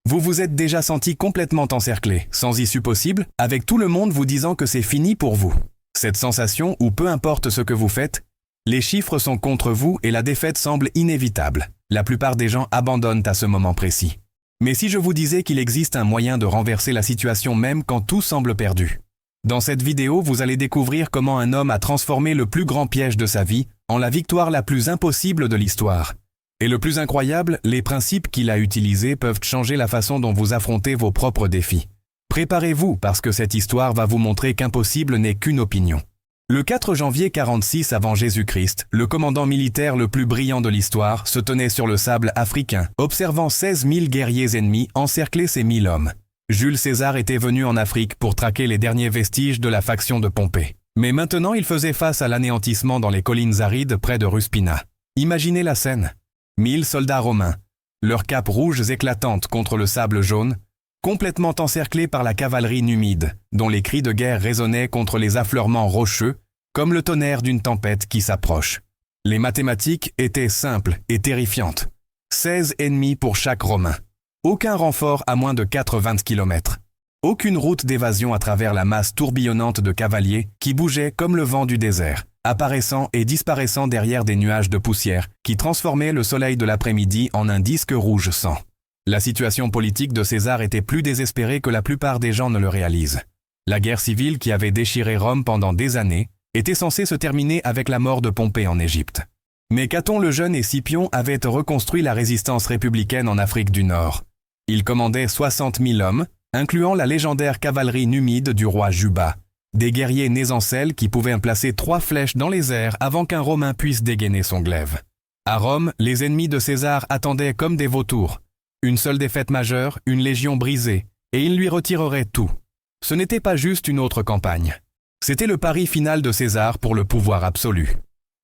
Vous vous êtes déjà senti complètement encerclé, sans issue possible, avec tout le monde vous disant que c'est fini pour vous. Cette sensation où peu importe ce que vous faites, les chiffres sont contre vous et la défaite semble inévitable. La plupart des gens abandonnent à ce moment précis. Mais si je vous disais qu'il existe un moyen de renverser la situation même quand tout semble perdu? Dans cette vidéo, vous allez découvrir comment un homme a transformé le plus grand piège de sa vie en la victoire la plus impossible de l'histoire. Et le plus incroyable, les principes qu'il a utilisés peuvent changer la façon dont vous affrontez vos propres défis. Préparez-vous parce que cette histoire va vous montrer qu'impossible n'est qu'une opinion. Le 4 janvier 46 avant Jésus-Christ, le commandant militaire le plus brillant de l'histoire se tenait sur le sable africain, observant 16 000 guerriers ennemis encercler ses 1000 hommes. Jules César était venu en Afrique pour traquer les derniers vestiges de la faction de Pompée. Mais maintenant, il faisait face à l'anéantissement dans les collines arides près de Ruspina. Imaginez la scène. 1000 soldats romains, leurs capes rouges éclatantes contre le sable jaune, complètement encerclés par la cavalerie numide, dont les cris de guerre résonnaient contre les affleurements rocheux, comme le tonnerre d'une tempête qui s'approche. Les mathématiques étaient simples et terrifiantes. 16 ennemis pour chaque Romain. Aucun renfort à moins de 80 km. Aucune route d'évasion à travers la masse tourbillonnante de cavaliers qui bougeait comme le vent du désert, apparaissant et disparaissant derrière des nuages de poussière qui transformaient le soleil de l'après-midi en un disque rouge sang. La situation politique de César était plus désespérée que la plupart des gens ne le réalisent. La guerre civile qui avait déchiré Rome pendant des années était censée se terminer avec la mort de Pompée en Égypte. Mais Caton le Jeune et Scipion avaient reconstruit la résistance républicaine en Afrique du Nord. Ils commandaient 60 000 hommes, incluant la légendaire cavalerie numide du roi Juba. Des guerriers nés en selle qui pouvaient placer 3 flèches dans les airs avant qu'un Romain puisse dégainer son glaive. À Rome, les ennemis de César attendaient comme des vautours. Une seule défaite majeure, une légion brisée, et ils lui retireraient tout. Ce n'était pas juste une autre campagne. C'était le pari final de César pour le pouvoir absolu.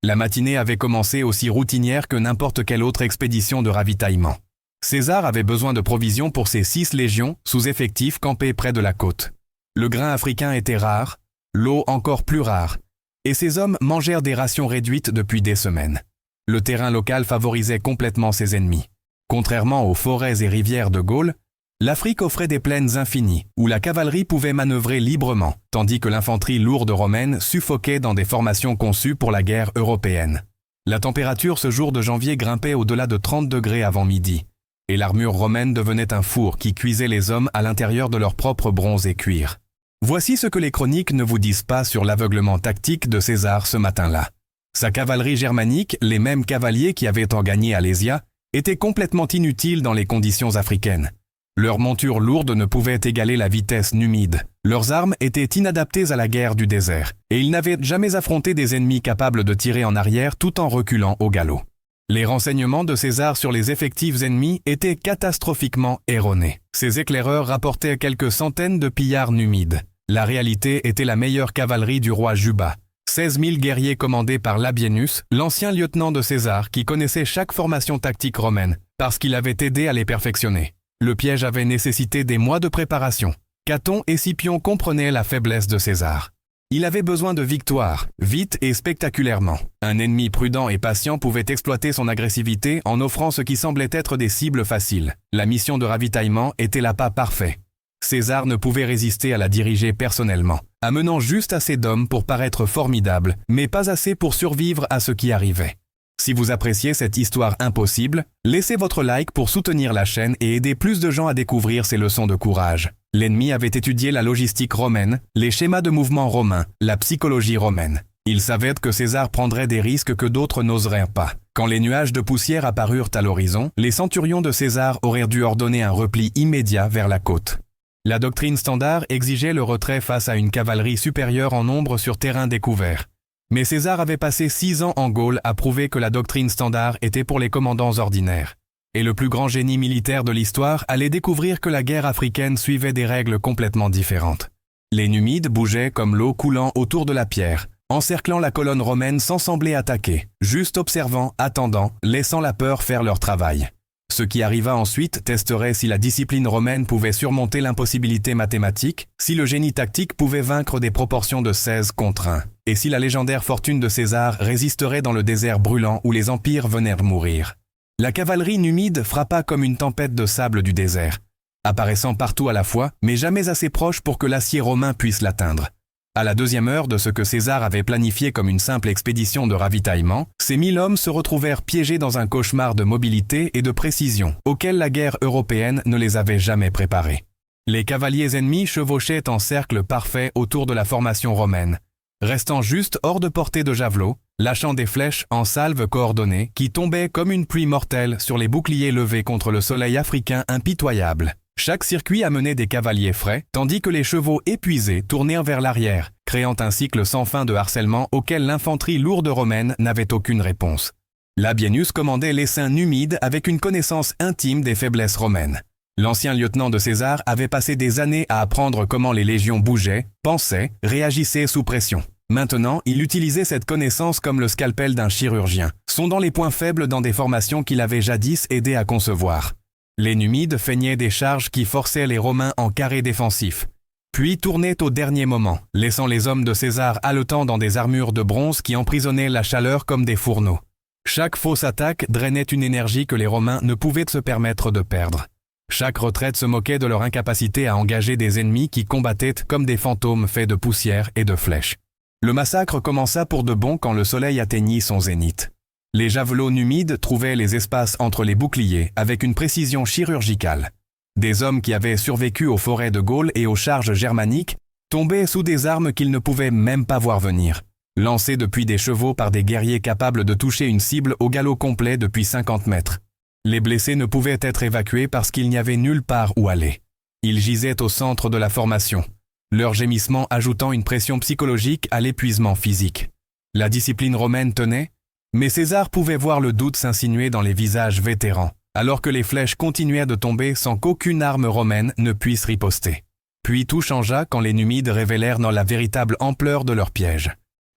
La matinée avait commencé aussi routinière que n'importe quelle autre expédition de ravitaillement. César avait besoin de provisions pour ses 6 légions sous-effectifs campées près de la côte. Le grain africain était rare, l'eau encore plus rare, et ces hommes mangèrent des rations réduites depuis des semaines. Le terrain local favorisait complètement ses ennemis. Contrairement aux forêts et rivières de Gaule, l'Afrique offrait des plaines infinies, où la cavalerie pouvait manœuvrer librement, tandis que l'infanterie lourde romaine suffoquait dans des formations conçues pour la guerre européenne. La température ce jour de janvier grimpait au-delà de 30 degrés avant midi, et l'armure romaine devenait un four qui cuisait les hommes à l'intérieur de leur propre bronze et cuir. Voici ce que les chroniques ne vous disent pas sur l'aveuglement tactique de César ce matin-là. Sa cavalerie germanique, les mêmes cavaliers qui avaient gagné Alésia, étaient complètement inutiles dans les conditions africaines. Leurs montures lourdes ne pouvaient égaler la vitesse numide. Leurs armes étaient inadaptées à la guerre du désert, et ils n'avaient jamais affronté des ennemis capables de tirer en arrière tout en reculant au galop. Les renseignements de César sur les effectifs ennemis étaient catastrophiquement erronés. Ses éclaireurs rapportaient quelques centaines de pillards numides. La réalité était la meilleure cavalerie du roi Juba. 16 000 guerriers commandés par Labienus, l'ancien lieutenant de César qui connaissait chaque formation tactique romaine, parce qu'il avait aidé à les perfectionner. Le piège avait nécessité des mois de préparation. Caton et Scipion comprenaient la faiblesse de César. Il avait besoin de victoires, vite et spectaculairement. Un ennemi prudent et patient pouvait exploiter son agressivité en offrant ce qui semblait être des cibles faciles. La mission de ravitaillement était l'appât parfait. César ne pouvait résister à la diriger personnellement, amenant juste assez d'hommes pour paraître formidable, mais pas assez pour survivre à ce qui arrivait. Si vous appréciez cette histoire impossible, laissez votre like pour soutenir la chaîne et aider plus de gens à découvrir ces leçons de courage. L'ennemi avait étudié la logistique romaine, les schémas de mouvement romains, la psychologie romaine. Il savait que César prendrait des risques que d'autres n'oseraient pas. Quand les nuages de poussière apparurent à l'horizon, les centurions de César auraient dû ordonner un repli immédiat vers la côte. La doctrine standard exigeait le retrait face à une cavalerie supérieure en nombre sur terrain découvert. Mais César avait passé 6 ans en Gaule à prouver que la doctrine standard était pour les commandants ordinaires. Et le plus grand génie militaire de l'histoire allait découvrir que la guerre africaine suivait des règles complètement différentes. Les Numides bougeaient comme l'eau coulant autour de la pierre, encerclant la colonne romaine sans sembler attaquer, juste observant, attendant, laissant la peur faire leur travail. Ce qui arriva ensuite testerait si la discipline romaine pouvait surmonter l'impossibilité mathématique, si le génie tactique pouvait vaincre des proportions de 16 contre 1, et si la légendaire fortune de César résisterait dans le désert brûlant où les empires venaient de mourir. La cavalerie numide frappa comme une tempête de sable du désert. apparaissant partout à la fois, mais jamais assez proche pour que l'acier romain puisse l'atteindre. À la 2e heure de ce que César avait planifié comme une simple expédition de ravitaillement, ces 1000 hommes se retrouvèrent piégés dans un cauchemar de mobilité et de précision, auquel la guerre européenne ne les avait jamais préparés. Les cavaliers ennemis chevauchaient en cercle parfait autour de la formation romaine, restant juste hors de portée de javelots, lâchant des flèches en salves coordonnées qui tombaient comme une pluie mortelle sur les boucliers levés contre le soleil africain impitoyable. Chaque circuit amenait des cavaliers frais, tandis que les chevaux épuisés tournèrent vers l'arrière, créant un cycle sans fin de harcèlement auquel l'infanterie lourde romaine n'avait aucune réponse. Labienus commandait l'essaim numide avec une connaissance intime des faiblesses romaines. L'ancien lieutenant de César avait passé des années à apprendre comment les légions bougeaient, pensaient, réagissaient sous pression. Maintenant, il utilisait cette connaissance comme le scalpel d'un chirurgien, sondant les points faibles dans des formations qu'il avait jadis aidé à concevoir. Les Numides feignaient des charges qui forçaient les Romains en carré défensif, puis tournaient au dernier moment, laissant les hommes de César haletant dans des armures de bronze qui emprisonnaient la chaleur comme des fourneaux. Chaque fausse attaque drainait une énergie que les Romains ne pouvaient se permettre de perdre. Chaque retraite se moquait de leur incapacité à engager des ennemis qui combattaient comme des fantômes faits de poussière et de flèches. Le massacre commença pour de bon quand le soleil atteignit son zénith. Les javelots numides trouvaient les espaces entre les boucliers avec une précision chirurgicale. Des hommes qui avaient survécu aux forêts de Gaule et aux charges germaniques tombaient sous des armes qu'ils ne pouvaient même pas voir venir, lancés depuis des chevaux par des guerriers capables de toucher une cible au galop complet depuis 50 mètres. Les blessés ne pouvaient être évacués parce qu'il n'y avait nulle part où aller. Ils gisaient au centre de la formation, leurs gémissements ajoutant une pression psychologique à l'épuisement physique. La discipline romaine tenait, mais César pouvait voir le doute s'insinuer dans les visages vétérans, alors que les flèches continuaient de tomber sans qu'aucune arme romaine ne puisse riposter. Puis tout changea quand les Numides révélèrent dans la véritable ampleur de leur piège.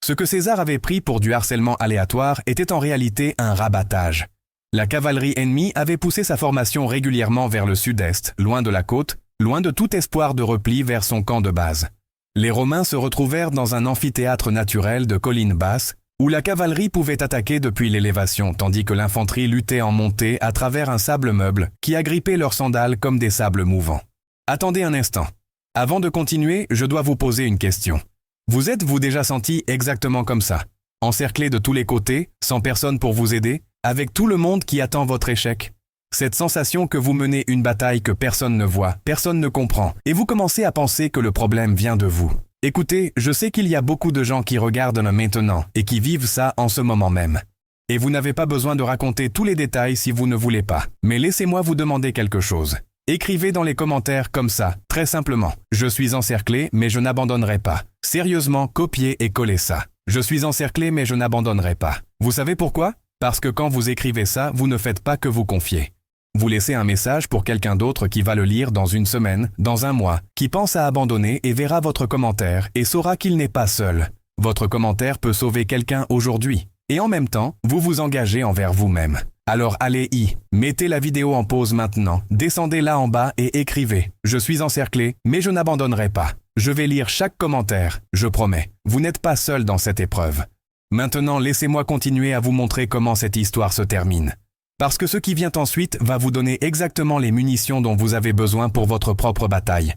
Ce que César avait pris pour du harcèlement aléatoire était en réalité un rabattage. La cavalerie ennemie avait poussé sa formation régulièrement vers le sud-est, loin de la côte, loin de tout espoir de repli vers son camp de base. Les Romains se retrouvèrent dans un amphithéâtre naturel de collines basses, où la cavalerie pouvait attaquer depuis l'élévation, tandis que l'infanterie luttait en montée à travers un sable meuble qui agrippait leurs sandales comme des sables mouvants. Attendez un instant. Avant de continuer, je dois vous poser une question. Vous êtes-vous déjà senti exactement comme ça, encerclé de tous les côtés, sans personne pour vous aider, avec tout le monde qui attend votre échec? Cette sensation que vous menez une bataille que personne ne voit, personne ne comprend, et vous commencez à penser que le problème vient de vous. Écoutez, je sais qu'il y a beaucoup de gens qui regardent maintenant et qui vivent ça en ce moment même. Et vous n'avez pas besoin de raconter tous les détails si vous ne voulez pas. Mais laissez-moi vous demander quelque chose. Écrivez dans les commentaires comme ça, très simplement. Je suis encerclé, mais je n'abandonnerai pas. Sérieusement, copiez et collez ça. Je suis encerclé, mais je n'abandonnerai pas. Vous savez pourquoi? Parce que quand vous écrivez ça, vous ne faites pas que vous confier. Vous laissez un message pour quelqu'un d'autre qui va le lire dans une semaine, dans un mois, qui pense à abandonner et verra votre commentaire et saura qu'il n'est pas seul. Votre commentaire peut sauver quelqu'un aujourd'hui. Et en même temps, vous vous engagez envers vous-même. Alors allez-y, mettez la vidéo en pause maintenant, descendez là en bas et écrivez « Je suis encerclé, mais je n'abandonnerai pas. Je vais lire chaque commentaire, je promets. Vous n'êtes pas seul dans cette épreuve. » Maintenant, laissez-moi continuer à vous montrer comment cette histoire se termine. Parce que ce qui vient ensuite va vous donner exactement les munitions dont vous avez besoin pour votre propre bataille.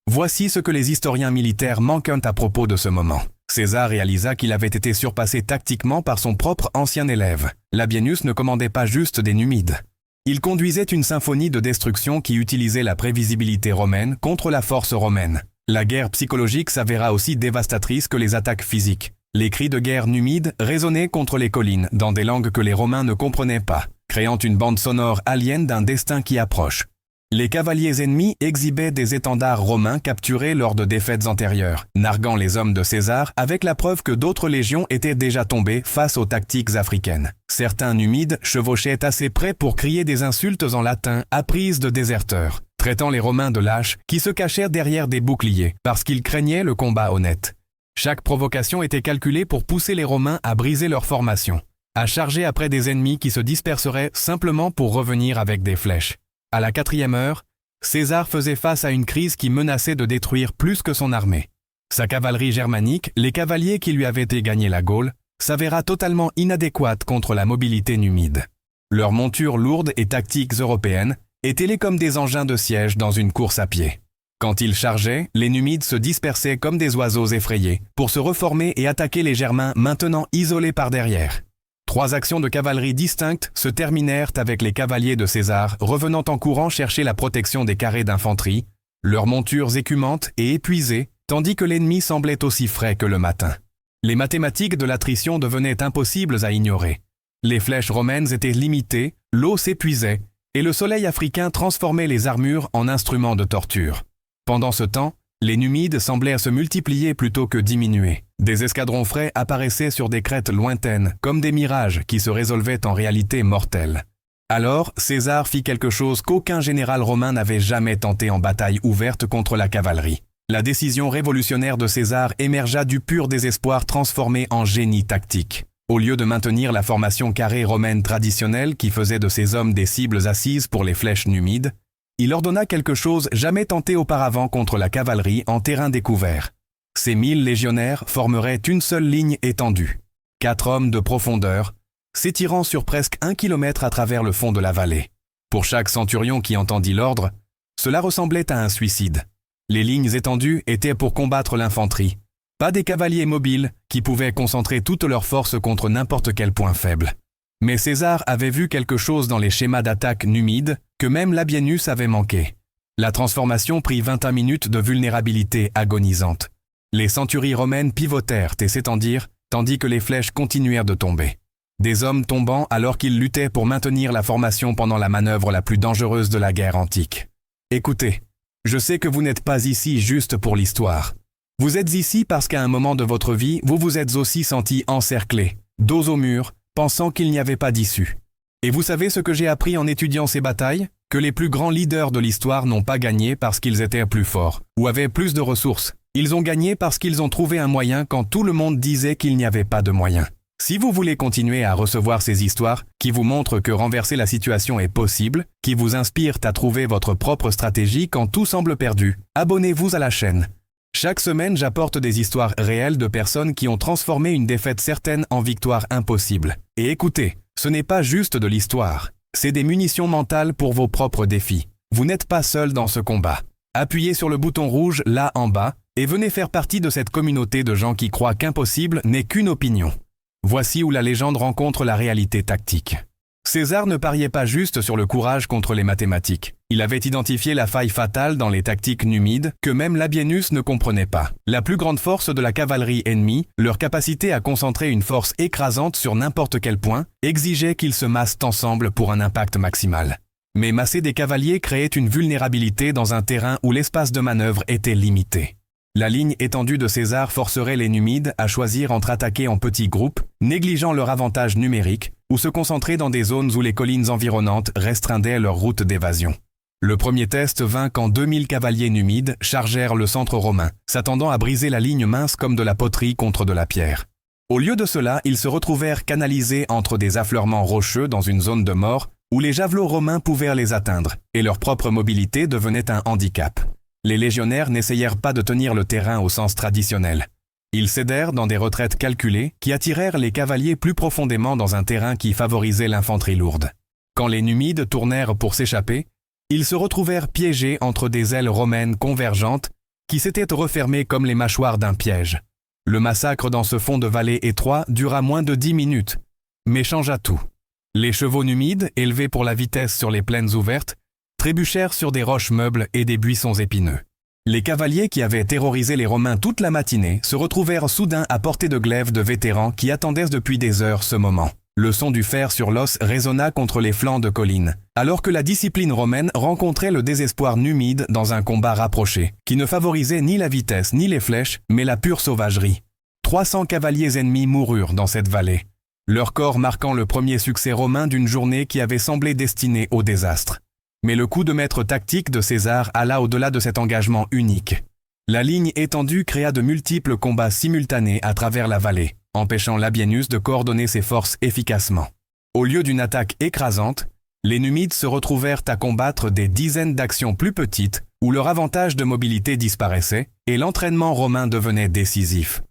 Voici ce que les historiens militaires manquent à propos de ce moment. César réalisa qu'il avait été surpassé tactiquement par son propre ancien élève. Labienus ne commandait pas juste des Numides. Il conduisait une symphonie de destruction qui utilisait la prévisibilité romaine contre la force romaine. La guerre psychologique s'avéra aussi dévastatrice que les attaques physiques. Les cris de guerre numides résonnaient contre les collines dans des langues que les Romains ne comprenaient pas, créant une bande sonore alien d'un destin qui approche. Les cavaliers ennemis exhibaient des étendards romains capturés lors de défaites antérieures, narguant les hommes de César avec la preuve que d'autres légions étaient déjà tombées face aux tactiques africaines. Certains Numides chevauchaient assez près pour crier des insultes en latin apprises de déserteurs, traitant les Romains de lâches qui se cachèrent derrière des boucliers parce qu'ils craignaient le combat honnête. Chaque provocation était calculée pour pousser les Romains à briser leur formation, à charger après des ennemis qui se disperseraient simplement pour revenir avec des flèches. À la 4e heure, César faisait face à une crise qui menaçait de détruire plus que son armée. Sa cavalerie germanique, les cavaliers qui lui avaient gagné la Gaule, s'avéra totalement inadéquate contre la mobilité numide. Leurs montures lourdes et tactiques européennes étaient comme des engins de siège dans une course à pied. Quand ils chargeaient, les Numides se dispersaient comme des oiseaux effrayés, pour se reformer et attaquer les Germains maintenant isolés par derrière. 3 actions de cavalerie distinctes se terminèrent avec les cavaliers de César revenant en courant chercher la protection des carrés d'infanterie, leurs montures écumantes et épuisées, tandis que l'ennemi semblait aussi frais que le matin. Les mathématiques de l'attrition devenaient impossibles à ignorer. Les flèches romaines étaient limitées, l'eau s'épuisait, et le soleil africain transformait les armures en instruments de torture. Pendant ce temps, les Numides semblaient se multiplier plutôt que diminuer. Des escadrons frais apparaissaient sur des crêtes lointaines, comme des mirages qui se résolvaient en réalité mortelle. Alors, César fit quelque chose qu'aucun général romain n'avait jamais tenté en bataille ouverte contre la cavalerie. La décision révolutionnaire de César émergea du pur désespoir transformé en génie tactique. Au lieu de maintenir la formation carrée romaine traditionnelle qui faisait de ses hommes des cibles assises pour les flèches numides, il ordonna quelque chose jamais tenté auparavant contre la cavalerie en terrain découvert. Ces 1000 légionnaires formeraient une seule ligne étendue, 4 hommes de profondeur, s'étirant sur presque 1 kilomètre à travers le fond de la vallée. Pour chaque centurion qui entendit l'ordre, cela ressemblait à un suicide. Les lignes étendues étaient pour combattre l'infanterie, pas des cavaliers mobiles qui pouvaient concentrer toutes leurs forces contre n'importe quel point faible. Mais César avait vu quelque chose dans les schémas d'attaque numides que même Labienus avait manqué. La transformation prit 21 minutes de vulnérabilité agonisante. Les centuries romaines pivotèrent et s'étendirent, tandis que les flèches continuèrent de tomber. Des hommes tombant alors qu'ils luttaient pour maintenir la formation pendant la manœuvre la plus dangereuse de la guerre antique. Écoutez, je sais que vous n'êtes pas ici juste pour l'histoire. Vous êtes ici parce qu'à un moment de votre vie, vous vous êtes aussi senti encerclé, dos au mur, pensant qu'il n'y avait pas d'issue. Et vous savez ce que j'ai appris en étudiant ces batailles? Que les plus grands leaders de l'histoire n'ont pas gagné parce qu'ils étaient plus forts ou avaient plus de ressources. Ils ont gagné parce qu'ils ont trouvé un moyen quand tout le monde disait qu'il n'y avait pas de moyen. Si vous voulez continuer à recevoir ces histoires qui vous montrent que renverser la situation est possible, qui vous inspirent à trouver votre propre stratégie quand tout semble perdu, abonnez-vous à la chaîne. Chaque semaine, j'apporte des histoires réelles de personnes qui ont transformé une défaite certaine en victoire impossible. Et écoutez, ce n'est pas juste de l'histoire, c'est des munitions mentales pour vos propres défis. Vous n'êtes pas seul dans ce combat. Appuyez sur le bouton rouge là en bas et venez faire partie de cette communauté de gens qui croient qu'impossible n'est qu'une opinion. Voici où la légende rencontre la réalité tactique. César ne pariait pas juste sur le courage contre les mathématiques. Il avait identifié la faille fatale dans les tactiques numides que même Labienus ne comprenait pas. La plus grande force de la cavalerie ennemie, leur capacité à concentrer une force écrasante sur n'importe quel point, exigeait qu'ils se massent ensemble pour un impact maximal. Mais masser des cavaliers créait une vulnérabilité dans un terrain où l'espace de manœuvre était limité. La ligne étendue de César forcerait les Numides à choisir entre attaquer en petits groupes, négligeant leur avantage numérique, ou se concentrer dans des zones où les collines environnantes restreignaient leur route d'évasion. Le premier test vint quand 2000 cavaliers numides chargèrent le centre romain, s'attendant à briser la ligne mince comme de la poterie contre de la pierre. Au lieu de cela, ils se retrouvèrent canalisés entre des affleurements rocheux dans une zone de mort où les javelots romains pouvaient les atteindre, et leur propre mobilité devenait un handicap. Les légionnaires n'essayèrent pas de tenir le terrain au sens traditionnel. Ils cédèrent dans des retraites calculées qui attirèrent les cavaliers plus profondément dans un terrain qui favorisait l'infanterie lourde. Quand les Numides tournèrent pour s'échapper, ils se retrouvèrent piégés entre des ailes romaines convergentes qui s'étaient refermées comme les mâchoires d'un piège. Le massacre dans ce fond de vallée étroit dura moins de 10 minutes, mais changea tout. Les chevaux numides, élevés pour la vitesse sur les plaines ouvertes, trébuchèrent sur des roches meubles et des buissons épineux. Les cavaliers qui avaient terrorisé les Romains toute la matinée se retrouvèrent soudain à portée de glaive de vétérans qui attendaient depuis des heures ce moment. Le son du fer sur l'os résonna contre les flancs de collines, alors que la discipline romaine rencontrait le désespoir numide dans un combat rapproché, qui ne favorisait ni la vitesse ni les flèches, mais la pure sauvagerie. 300 cavaliers ennemis moururent dans cette vallée, leur corps marquant le premier succès romain d'une journée qui avait semblé destinée au désastre. Mais le coup de maître tactique de César alla au-delà de cet engagement unique. La ligne étendue créa de multiples combats simultanés à travers la vallée, empêchant Labienus de coordonner ses forces efficacement. Au lieu d'une attaque écrasante, les Numides se retrouvèrent à combattre des dizaines d'actions plus petites où leur avantage de mobilité disparaissait et l'entraînement romain devenait décisif.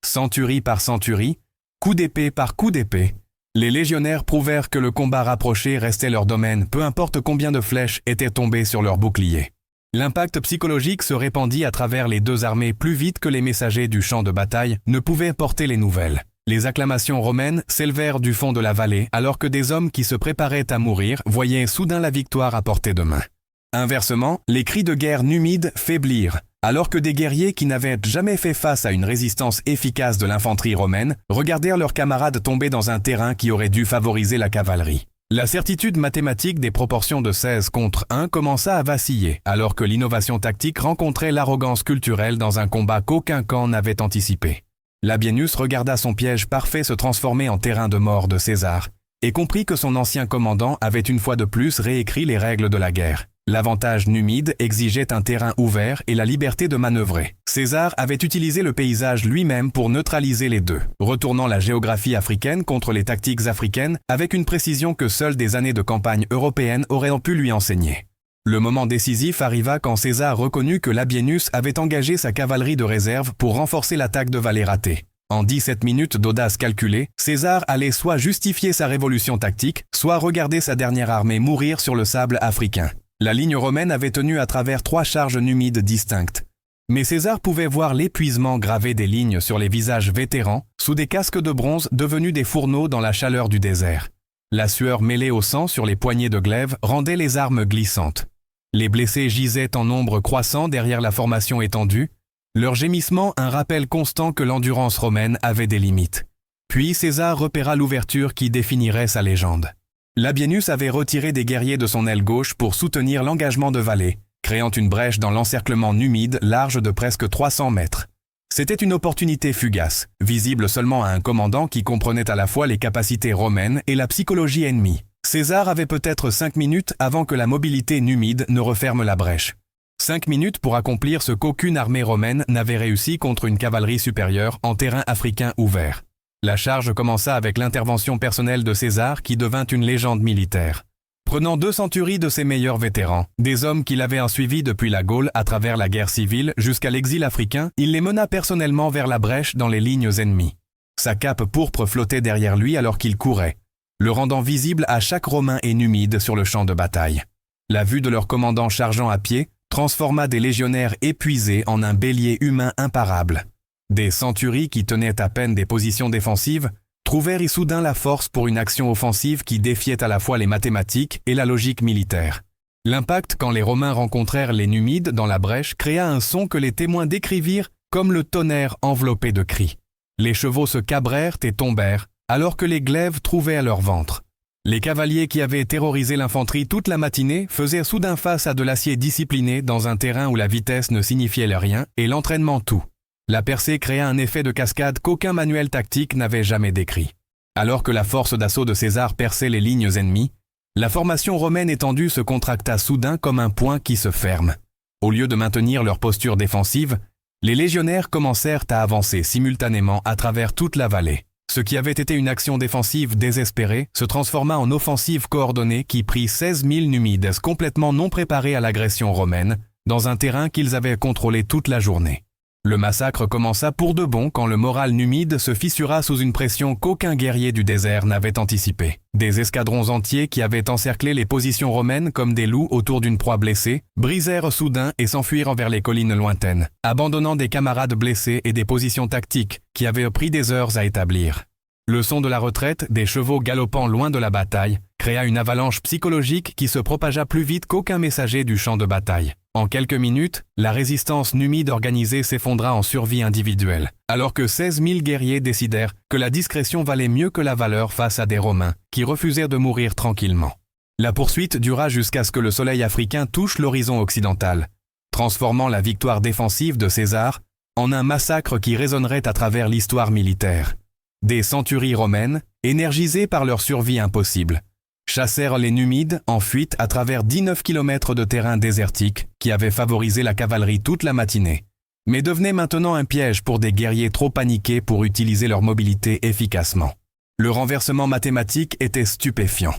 Centurie par centurie, coup d'épée par coup d'épée, Les légionnaires prouvèrent que le combat rapproché restait leur domaine, peu importe combien de flèches étaient tombées sur leurs boucliers. L'impact psychologique se répandit à travers les deux armées plus vite que les messagers du champ de bataille ne pouvaient porter les nouvelles. Les acclamations romaines s'élevèrent du fond de la vallée alors que des hommes qui se préparaient à mourir voyaient soudain la victoire à portée de main. Inversement, les cris de guerre numides faiblirent, alors que des guerriers qui n'avaient jamais fait face à une résistance efficace de l'infanterie romaine regardèrent leurs camarades tomber dans un terrain qui aurait dû favoriser la cavalerie. La certitude mathématique des proportions de 16 contre 1 commença à vaciller, alors que l'innovation tactique rencontrait l'arrogance culturelle dans un combat qu'aucun camp n'avait anticipé. Labienus regarda son piège parfait se transformer en terrain de mort de César, et comprit que son ancien commandant avait une fois de plus réécrit les règles de la guerre. L'avantage numide exigeait un terrain ouvert et la liberté de manœuvrer. César avait utilisé le paysage lui-même pour neutraliser les deux, retournant la géographie africaine contre les tactiques africaines avec une précision que seules des années de campagne européenne auraient pu lui enseigner. Le moment décisif arriva quand César reconnut que Labienus avait engagé sa cavalerie de réserve pour renforcer l'attaque de vallée ratée. En 17 minutes d'audace calculée, César allait soit justifier sa révolution tactique, soit regarder sa dernière armée mourir sur le sable africain. La ligne romaine avait tenu à travers 3 charges numides distinctes. Mais César pouvait voir l'épuisement gravé des lignes sur les visages vétérans, sous des casques de bronze devenus des fourneaux dans la chaleur du désert. La sueur mêlée au sang sur les poignées de glaive rendait les armes glissantes. Les blessés gisaient en nombre croissant derrière la formation étendue, leur gémissement un rappel constant que l'endurance romaine avait des limites. Puis César repéra l'ouverture qui définirait sa légende. Labienus avait retiré des guerriers de son aile gauche pour soutenir l'engagement de vallée, créant une brèche dans l'encerclement numide large de presque 300 mètres. C'était une opportunité fugace, visible seulement à un commandant qui comprenait à la fois les capacités romaines et la psychologie ennemie. César avait peut-être 5 minutes avant que la mobilité numide ne referme la brèche. 5 minutes pour accomplir ce qu'aucune armée romaine n'avait réussi contre une cavalerie supérieure en terrain africain ouvert. La charge commença avec l'intervention personnelle de César qui devint une légende militaire. Prenant 2 centuries de ses meilleurs vétérans, des hommes qu'il avait suivis depuis la Gaule à travers la guerre civile jusqu'à l'exil africain, il les mena personnellement vers la brèche dans les lignes ennemies. Sa cape pourpre flottait derrière lui alors qu'il courait, le rendant visible à chaque Romain et numide sur le champ de bataille. La vue de leur commandant chargeant à pied transforma des légionnaires épuisés en un bélier humain imparable. Des centuries qui tenaient à peine des positions défensives trouvèrent y soudain la force pour une action offensive qui défiait à la fois les mathématiques et la logique militaire. L'impact quand les Romains rencontrèrent les Numides dans la brèche créa un son que les témoins décrivirent comme le tonnerre enveloppé de cris. Les chevaux se cabrèrent et tombèrent, alors que les glaives trouvaient à leur ventre. Les cavaliers qui avaient terrorisé l'infanterie toute la matinée faisaient soudain face à de l'acier discipliné dans un terrain où la vitesse ne signifiait rien et l'entraînement tout. La percée créa un effet de cascade qu'aucun manuel tactique n'avait jamais décrit. Alors que la force d'assaut de César perçait les lignes ennemies, la formation romaine étendue se contracta soudain comme un poing qui se ferme. Au lieu de maintenir leur posture défensive, les légionnaires commencèrent à avancer simultanément à travers toute la vallée. Ce qui avait été une action défensive désespérée se transforma en offensive coordonnée qui prit 16 000 Numides complètement non préparés à l'agression romaine, dans un terrain qu'ils avaient contrôlé toute la journée. Le massacre commença pour de bon quand le moral numide se fissura sous une pression qu'aucun guerrier du désert n'avait anticipée. Des escadrons entiers qui avaient encerclé les positions romaines comme des loups autour d'une proie blessée, brisèrent soudain et s'enfuirent vers les collines lointaines, abandonnant des camarades blessés et des positions tactiques qui avaient pris des heures à établir. Le son de la retraite, des chevaux galopant loin de la bataille, créa une avalanche psychologique qui se propagea plus vite qu'aucun messager du champ de bataille. En quelques minutes, la résistance numide organisée s'effondra en survie individuelle, alors que 16 000 guerriers décidèrent que la discrétion valait mieux que la valeur face à des Romains qui refusèrent de mourir tranquillement. La poursuite dura jusqu'à ce que le soleil africain touche l'horizon occidental, transformant la victoire défensive de César en un massacre qui résonnerait à travers l'histoire militaire. Des centuries romaines, énergisées par leur survie impossible, chassèrent les Numides en fuite à travers 19 km de terrain désertique qui avait favorisé la cavalerie toute la matinée, mais devenait maintenant un piège pour des guerriers trop paniqués pour utiliser leur mobilité efficacement. Le renversement mathématique était stupéfiant.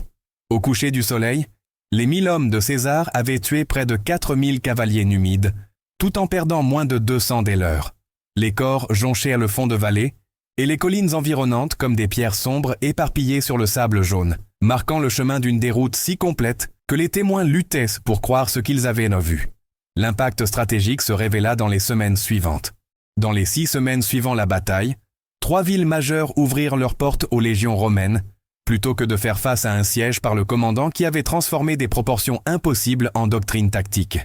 Au coucher du soleil, les 1000 hommes de César avaient tué près de 4000 cavaliers Numides, tout en perdant moins de 200 des leurs. Les corps jonchèrent le fond de vallée, et les collines environnantes comme des pierres sombres éparpillées sur le sable jaune, marquant le chemin d'une déroute si complète que les témoins luttaient pour croire ce qu'ils avaient vu. L'impact stratégique se révéla dans les semaines suivantes. Dans les 6 semaines suivant la bataille, 3 villes majeures ouvrirent leurs portes aux légions romaines, plutôt que de faire face à un siège par le commandant qui avait transformé des proportions impossibles en doctrine tactique.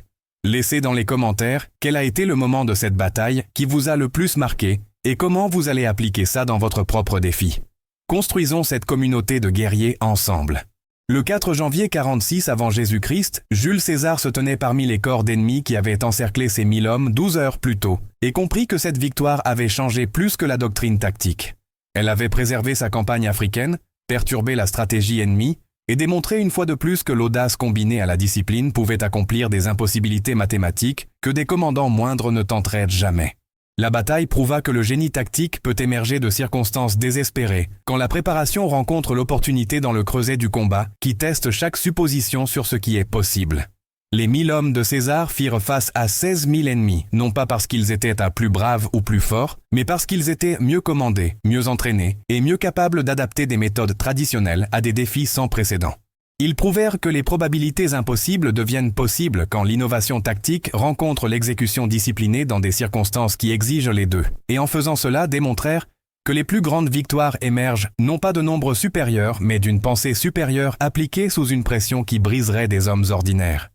Laissez dans les commentaires quel a été le moment de cette bataille qui vous a le plus marqué et comment vous allez appliquer ça dans votre propre défi. Construisons cette communauté de guerriers ensemble. Le 4 janvier 46 avant Jésus-Christ, Jules César se tenait parmi les corps d'ennemis qui avaient encerclé ses 1000 hommes 12 heures plus tôt et comprit que cette victoire avait changé plus que la doctrine tactique. Elle avait préservé sa campagne africaine, perturbé la stratégie ennemie et démontré une fois de plus que l'audace combinée à la discipline pouvait accomplir des impossibilités mathématiques que des commandants moindres ne tenteraient jamais. La bataille prouva que le génie tactique peut émerger de circonstances désespérées, quand la préparation rencontre l'opportunité dans le creuset du combat qui teste chaque supposition sur ce qui est possible. Les 1000 hommes de César firent face à 16 000 ennemis, non pas parce qu'ils étaient à plus braves ou plus forts, mais parce qu'ils étaient mieux commandés, mieux entraînés et mieux capables d'adapter des méthodes traditionnelles à des défis sans précédent. Ils prouvèrent que les probabilités impossibles deviennent possibles quand l'innovation tactique rencontre l'exécution disciplinée dans des circonstances qui exigent les deux, et en faisant cela démontrèrent que les plus grandes victoires émergent non pas de nombres supérieurs, mais d'une pensée supérieure appliquée sous une pression qui briserait des hommes ordinaires.